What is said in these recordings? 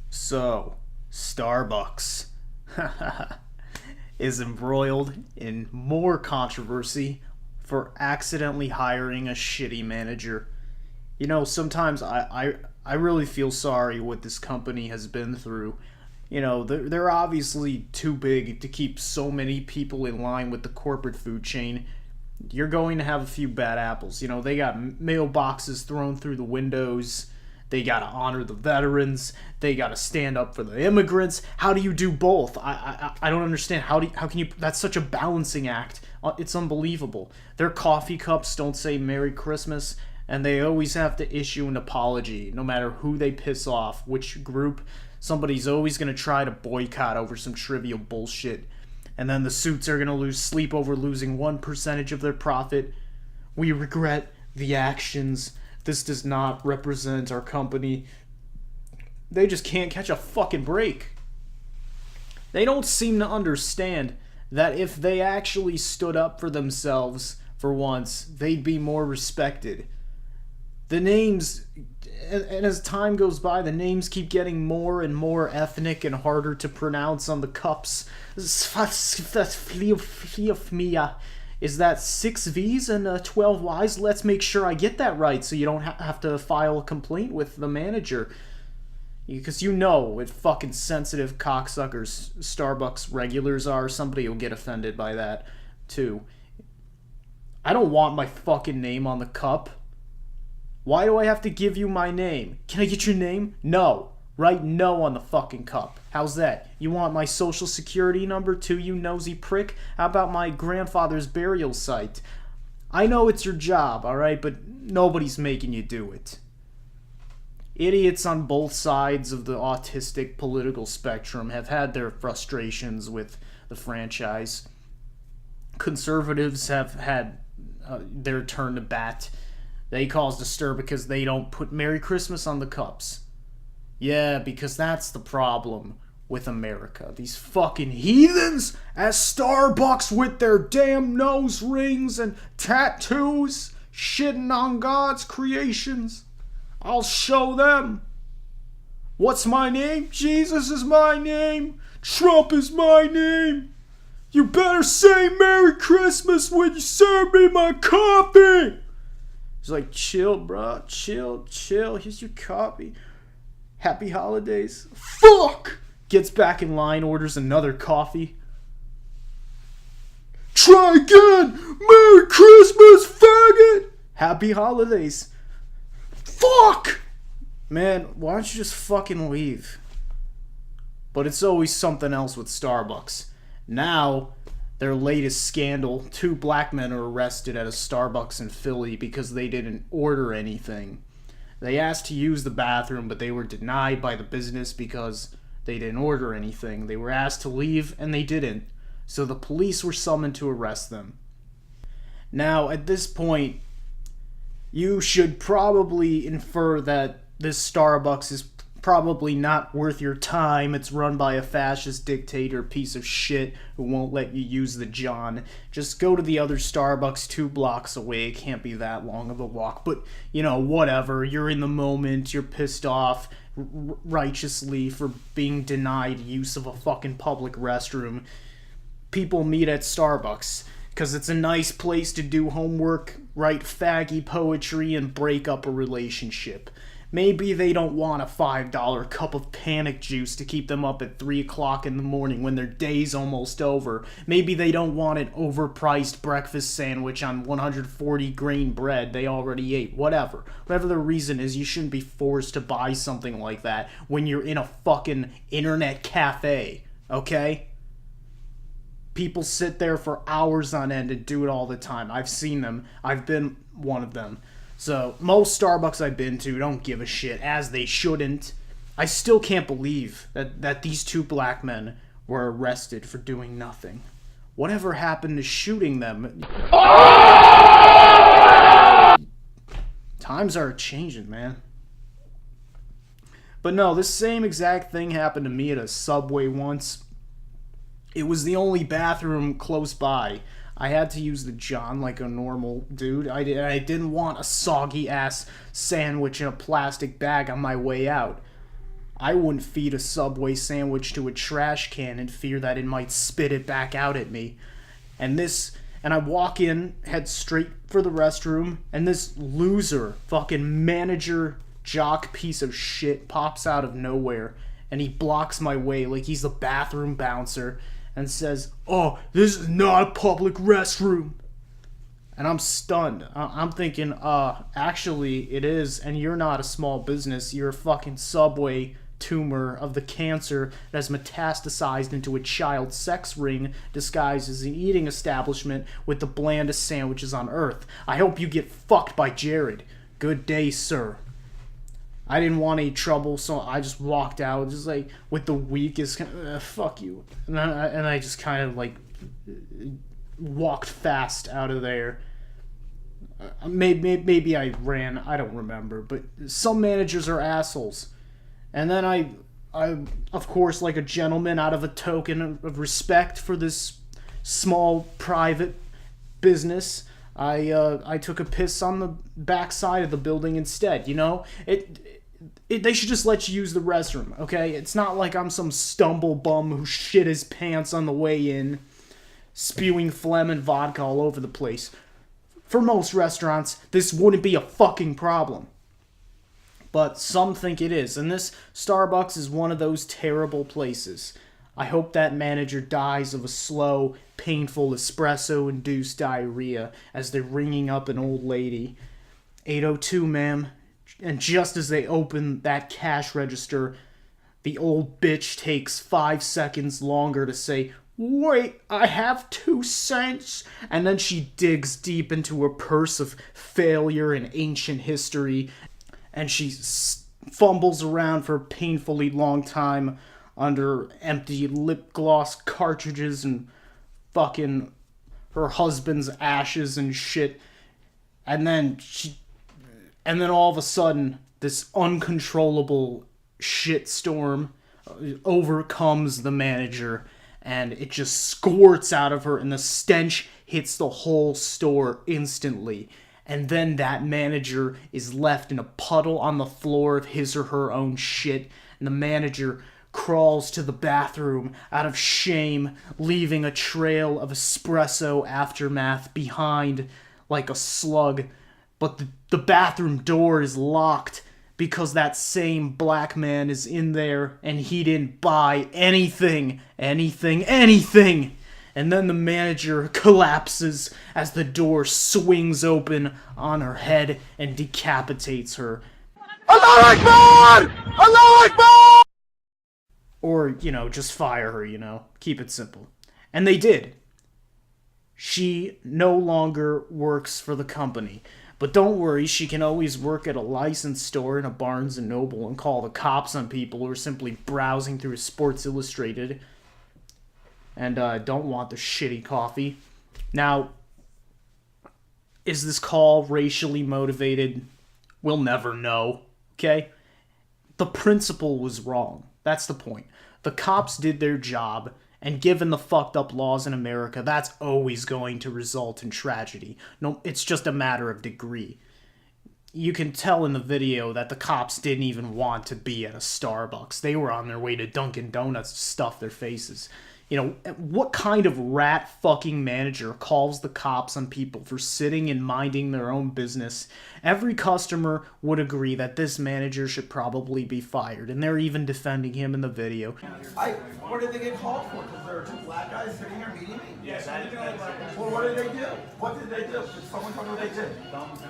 So, Starbucks is embroiled in more controversy for accidentally hiring a shitty manager. Sometimes I really feel sorry what this company has been through. They're obviously too big to keep so many people in line with the corporate food chain. You're going to have a few bad apples. They got mailboxes thrown through the windows. They gotta honor the veterans. They gotta stand up for the immigrants. How do you do both? I don't understand. How can you? That's such a balancing act. It's unbelievable. Their coffee cups don't say Merry Christmas, and they always have to issue an apology, no matter who they piss off, which group. Somebody's always gonna try to boycott over some trivial bullshit, and then the suits are gonna lose sleep over losing 1% of their profit. We regret the actions. This does not represent our company. They just can't catch a fucking break. They don't seem to understand that if they actually stood up for themselves for once, they'd be more respected. The names, and as time goes by, the names keep getting more and more ethnic and harder to pronounce on the cups. Is that 6 V's and 12 Y's? Let's make sure I get that right so you don't have to file a complaint with the manager. Because what fucking sensitive cocksuckers Starbucks regulars are. Somebody will get offended by that, too. I don't want my fucking name on the cup. Why do I have to give you my name? Can I get your name? No. Write no on the fucking cup. How's that? You want my social security number too, you nosy prick? How about my grandfather's burial site? I know it's your job, alright, but nobody's making you do it. Idiots on both sides of the autistic political spectrum have had their frustrations with the franchise. Conservatives have had their turn to bat. They caused a stir because they don't put Merry Christmas on the cups. Yeah, because that's the problem with America. These fucking heathens at Starbucks with their damn nose rings and tattoos, shitting on God's creations. I'll show them. What's my name? Jesus is my name. Trump is my name. You better say Merry Christmas when you serve me my coffee. He's like, chill, bro. Chill. Here's your coffee. Happy holidays. Fuck! Gets back in line, orders another coffee. Try again! Merry Christmas, faggot! Happy holidays. Fuck! Man, why don't you just fucking leave? But it's always something else with Starbucks. Now, their latest scandal, 2 black men are arrested at a Starbucks in Philly because they didn't order anything. They asked to use the bathroom, but they were denied by the business because they didn't order anything. They were asked to leave, and they didn't. So the police were summoned to arrest them. Now, at this point, you should probably infer that this Starbucks is probably not worth your time. It's run by a fascist dictator piece of shit who won't let you use the John. Just go to the other Starbucks 2 blocks away. It can't be that long of a walk. But, whatever. You're in the moment. You're pissed off righteously for being denied use of a fucking public restroom. People meet at Starbucks because it's a nice place to do homework, write faggy poetry, and break up a relationship. Maybe they don't want a $5 cup of panic juice to keep them up at 3 o'clock in the morning when their day's almost over. Maybe they don't want an overpriced breakfast sandwich on 140 grain bread they already ate. Whatever. Whatever the reason is, you shouldn't be forced to buy something like that when you're in a fucking internet cafe. Okay? People sit there for hours on end and do it all the time. I've seen them. I've been one of them. So, most Starbucks I've been to don't give a shit, as they shouldn't. I still can't believe that these 2 black men were arrested for doing nothing. Whatever happened to shooting them? Times are changing, man. But no, this same exact thing happened to me at a Subway once. It was the only bathroom close by. I had to use the John like a normal dude. I didn't want a soggy-ass sandwich in a plastic bag on my way out. I wouldn't feed a Subway sandwich to a trash can in fear that it might spit it back out at me. And I walk in, head straight for the restroom, and this loser, fucking manager, jock piece of shit pops out of nowhere, and he blocks my way like he's the bathroom bouncer, and says, "Oh, this is not a public restroom." And I'm stunned. I'm thinking, actually it is, and you're not a small business. You're a fucking Subway tumor of the cancer that has metastasized into a child sex ring disguised as an eating establishment with the blandest sandwiches on earth. I hope you get fucked by Jared. Good day, sir. I didn't want any trouble, so I just walked out, just like with the weakest, fuck you. And I just kind of like walked fast out of there. Maybe I ran, I don't remember, but some managers are assholes. And then I, of course, like a gentleman, out of a token of respect for this small private business, I took a piss on the back side of the building instead. You know, they should just let you use the restroom, okay? It's not like I'm some stumble bum who shit his pants on the way in, spewing phlegm and vodka all over the place. For most restaurants, this wouldn't be a fucking problem. But some think it is, and this Starbucks is one of those terrible places. I hope that manager dies of a slow, painful espresso-induced diarrhea as they're ringing up an old lady. 802, ma'am. And just as they open that cash register, the old bitch takes 5 seconds longer to say, "Wait, I have 2 cents." And then she digs deep into her purse of failure and ancient history, and she fumbles around for a painfully long time under empty lip gloss cartridges and fucking her husband's ashes and shit. And then all of a sudden, this uncontrollable shitstorm overcomes the manager, and it just squirts out of her, and the stench hits the whole store instantly. And then that manager is left in a puddle on the floor of his or her own shit, and the manager crawls to the bathroom out of shame, leaving a trail of espresso aftermath behind like a slug. But the bathroom door is locked because that same black man is in there and he didn't buy anything. And then the manager collapses as the door swings open on her head and decapitates her. Allahu Akbar! Allahu Akbar! Or, just fire her, keep it simple. And they did. She no longer works for the company. But don't worry, she can always work at a licensed store in a Barnes & Noble and call the cops on people who are simply browsing through Sports Illustrated and don't want the shitty coffee. Now, is this call racially motivated? We'll never know, okay? The principle was wrong. That's the point. The cops did their job, and given the fucked up laws in America, that's always going to result in tragedy. No, it's just a matter of degree. You can tell in the video that the cops didn't even want to be at a Starbucks. They were on their way to Dunkin' Donuts to stuff their faces. What kind of rat fucking manager calls the cops on people for sitting and minding their own business? Every customer would agree that this manager should probably be fired, and they're even defending him in the video. What did they get called for? Because there are 2 black guys sitting here meeting me? Yes. Well, what did they do? What did they do? Did someone tell me what they did?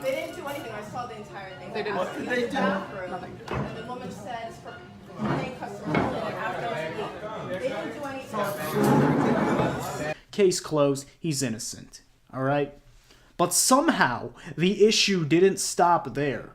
They didn't do anything. I saw the entire thing. They didn't. What did they do? Nothing. And the woman said it's for paying customers after they eat. They didn't do anything. Case closed. He's innocent. All right? But somehow, the issue didn't stop there.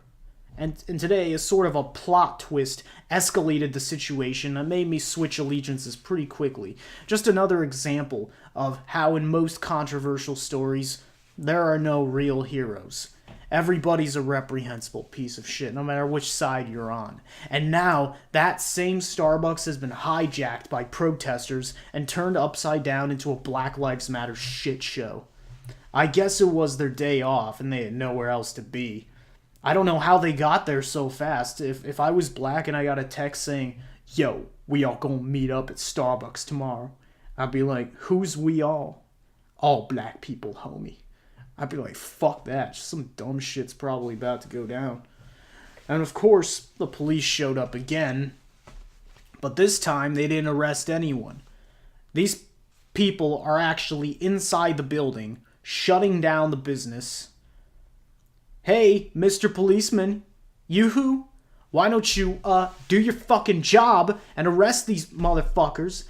And today, a sort of a plot twist escalated the situation and made me switch allegiances pretty quickly. Just another example of how in most controversial stories, there are no real heroes. Everybody's a reprehensible piece of shit, no matter which side you're on. And now, that same Starbucks has been hijacked by protesters and turned upside down into a Black Lives Matter shit show. I guess it was their day off and they had nowhere else to be. I don't know how they got there so fast. If I was black and I got a text saying, yo, we all gonna meet up at Starbucks tomorrow, I'd be like, who's we all? All black people, homie. I'd be like, fuck that. Some dumb shit's probably about to go down. And of course, the police showed up again. But this time, they didn't arrest anyone. These people are actually inside the building, shutting down the business. Hey, Mr. Policeman, you-hoo? Why don't you, do your fucking job and arrest these motherfuckers?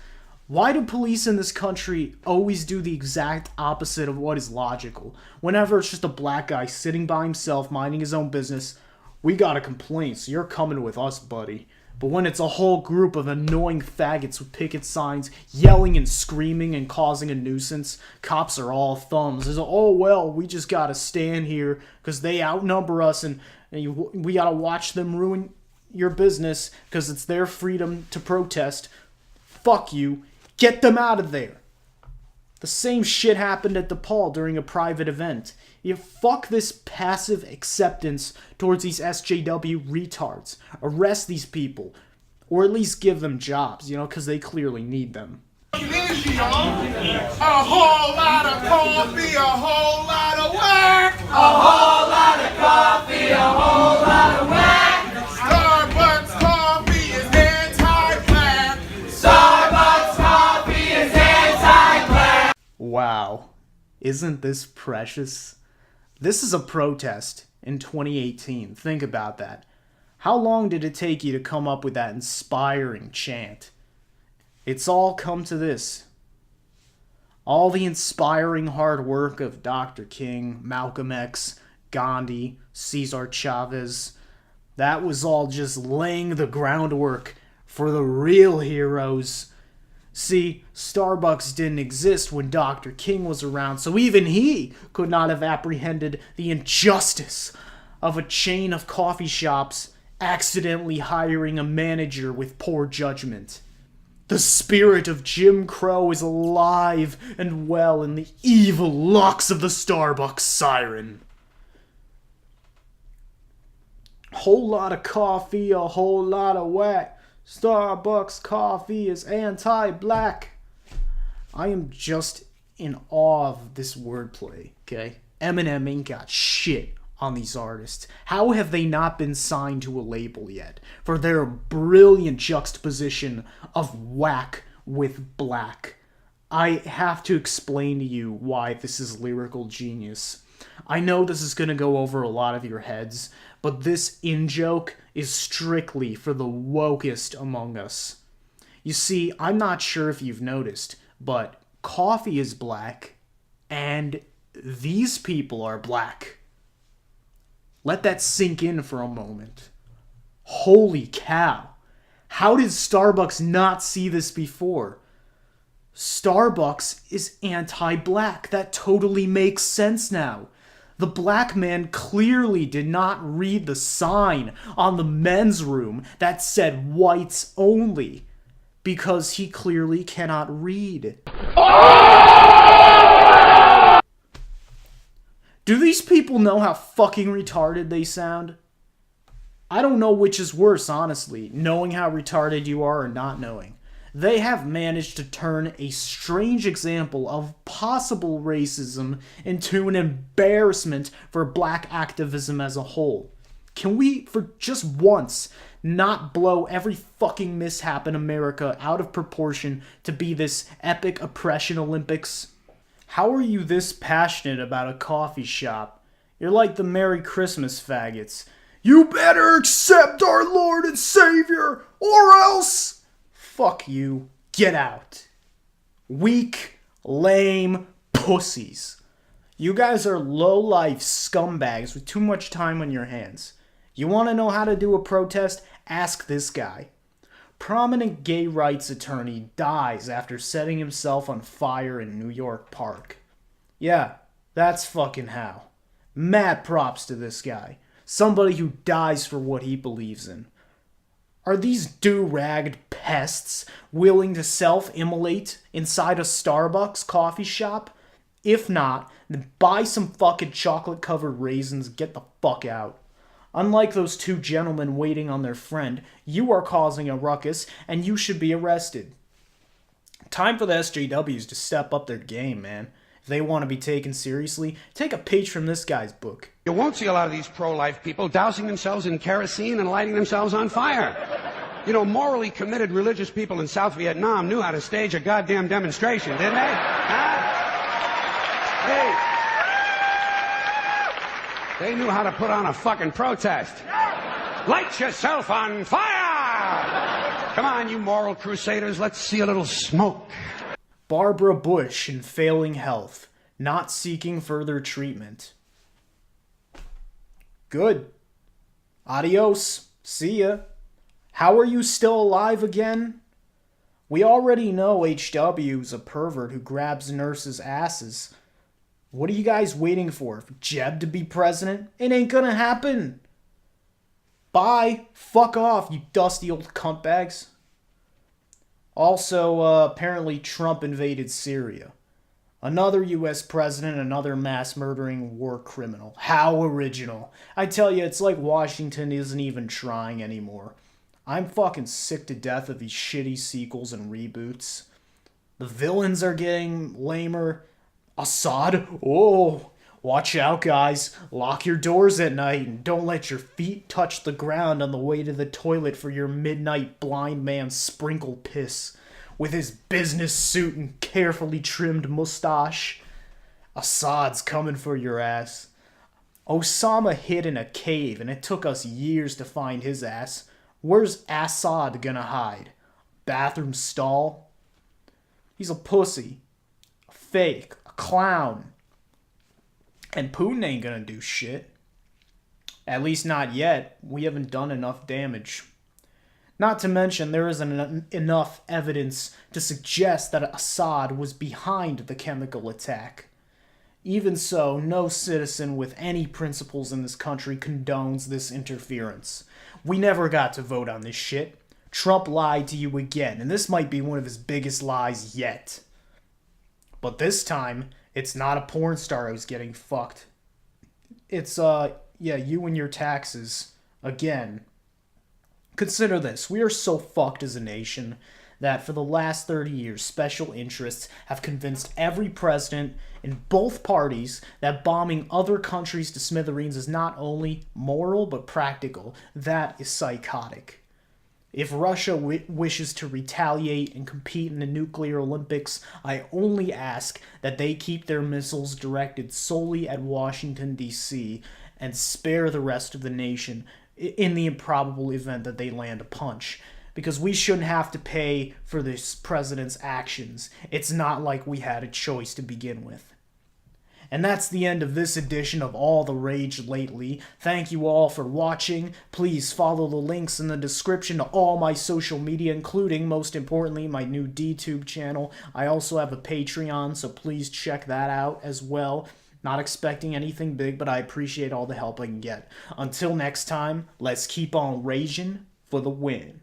Why do police in this country always do the exact opposite of what is logical? Whenever it's just a black guy sitting by himself, minding his own business, we got a complaint, so you're coming with us, buddy. But when it's a whole group of annoying faggots with picket signs, yelling and screaming and causing a nuisance, cops are all thumbs. It's oh, well, we just gotta stand here because they outnumber us and we gotta watch them ruin your business because it's their freedom to protest. Fuck you. Get them out of there. The same shit happened at DePaul during a private event. You fuck this passive acceptance towards these SJW retards. Arrest these people. Or at least give them jobs, because they clearly need them. A whole lot of coffee, a whole lot of whack. A whole lot of coffee, a whole lot of whack. Starbucks coffee is anti-black. Starbucks coffee is anti-black. Wow. Isn't this precious? This is a protest in 2018. Think about that. How long did it take you to come up with that inspiring chant? It's all come to this. All the inspiring hard work of Dr. King, Malcolm X, Gandhi, Cesar Chavez, that was all just laying the groundwork for the real heroes. See, Starbucks didn't exist when Dr. King was around, so even he could not have apprehended the injustice of a chain of coffee shops accidentally hiring a manager with poor judgment. The spirit of Jim Crow is alive and well in the evil locks of the Starbucks siren. Whole lot of coffee, a whole lot of whack. Starbucks coffee is anti-black. I am just in awe of this wordplay, okay? Eminem ain't got shit on these artists. How have they not been signed to a label yet? For their brilliant juxtaposition of whack with black. I have to explain to you why this is lyrical genius. I know this is going to go over a lot of your heads, but this in-joke is strictly for the wokest among us. You see, I'm not sure if you've noticed, but coffee is black, and these people are black. Let that sink in for a moment. Holy cow. How did Starbucks not see this before? Starbucks is anti-black. That totally makes sense now. The black man clearly did not read the sign on the men's room that said whites only, because he clearly cannot read. Do these people know how fucking retarded they sound? I don't know which is worse, honestly, knowing how retarded you are or not knowing. They have managed to turn a strange example of possible racism into an embarrassment for black activism as a whole. Can we, for just once, not blow every fucking mishap in America out of proportion to be this epic oppression Olympics? How are you this passionate about a coffee shop? You're like the Merry Christmas faggots. You better accept our Lord and Savior, or else... Fuck you. Get out. Weak, lame pussies. You guys are low-life scumbags with too much time on your hands. You want to know how to do a protest? Ask this guy. Prominent gay rights attorney dies after setting himself on fire in New York Park. Yeah, that's fucking how. Mad props to this guy. Somebody who dies for what he believes in. Are these do-ragged pests willing to self-immolate inside a Starbucks coffee shop? If not, then buy some fucking chocolate-covered raisins and get the fuck out. Unlike those two gentlemen waiting on their friend, you are causing a ruckus and you should be arrested. Time for the SJWs to step up their game, man. If they want to be taken seriously, take a page from this guy's book. You won't see a lot of these pro-life people dousing themselves in kerosene and lighting themselves on fire. You know, morally committed religious people in South Vietnam knew how to stage a goddamn demonstration, didn't they? Huh? They knew how to put on a fucking protest. Light yourself on fire! Come on, you moral crusaders, let's see a little smoke. Barbara Bush in failing health, not seeking further treatment. Good. Adios. See ya. How are you still alive again? We already know HW's a pervert who grabs nurses' asses. What are you guys waiting for Jeb to be president? It ain't gonna happen. Bye. Fuck off, you dusty old cuntbags. Also, apparently Trump invaded Syria. Another US president, another mass-murdering war criminal. How original. I tell you, it's like Washington isn't even trying anymore. I'm fucking sick to death of these shitty sequels and reboots. The villains are getting lamer. Assad? Oh, watch out, guys. Lock your doors at night and don't let your feet touch the ground on the way to the toilet for your midnight blind man sprinkle piss with his business suit and carefully trimmed mustache. Assad's coming for your ass. Osama hid in a cave and it took us years to find his ass. Where's Assad gonna hide? Bathroom stall? He's a pussy. A fake. A clown. And Putin ain't gonna do shit. At least not yet. We haven't done enough damage. Not to mention, there isn't enough evidence to suggest that Assad was behind the chemical attack. Even so, no citizen with any principles in this country condones this interference. We never got to vote on this shit. Trump lied to you again, and this might be one of his biggest lies yet. But this time, it's not a porn star who's getting fucked. It's, you and your taxes. Again. Consider this. We are so fucked as a nation that for the last 30 years, special interests have convinced every president in both parties that bombing other countries to smithereens is not only moral but practical. That is psychotic. If Russia wishes to retaliate and compete in the nuclear Olympics, I only ask that they keep their missiles directed solely at Washington, D.C., and spare the rest of the nation in the improbable event that they land a punch. Because we shouldn't have to pay for this president's actions. It's not like we had a choice to begin with. And that's the end of this edition of All the Rage Lately. Thank you all for watching. Please follow the links in the description to all my social media, including, most importantly, my new DTube channel. I also have a Patreon, so please check that out as well. Not expecting anything big, but I appreciate all the help I can get. Until next time, let's keep on raging for the win.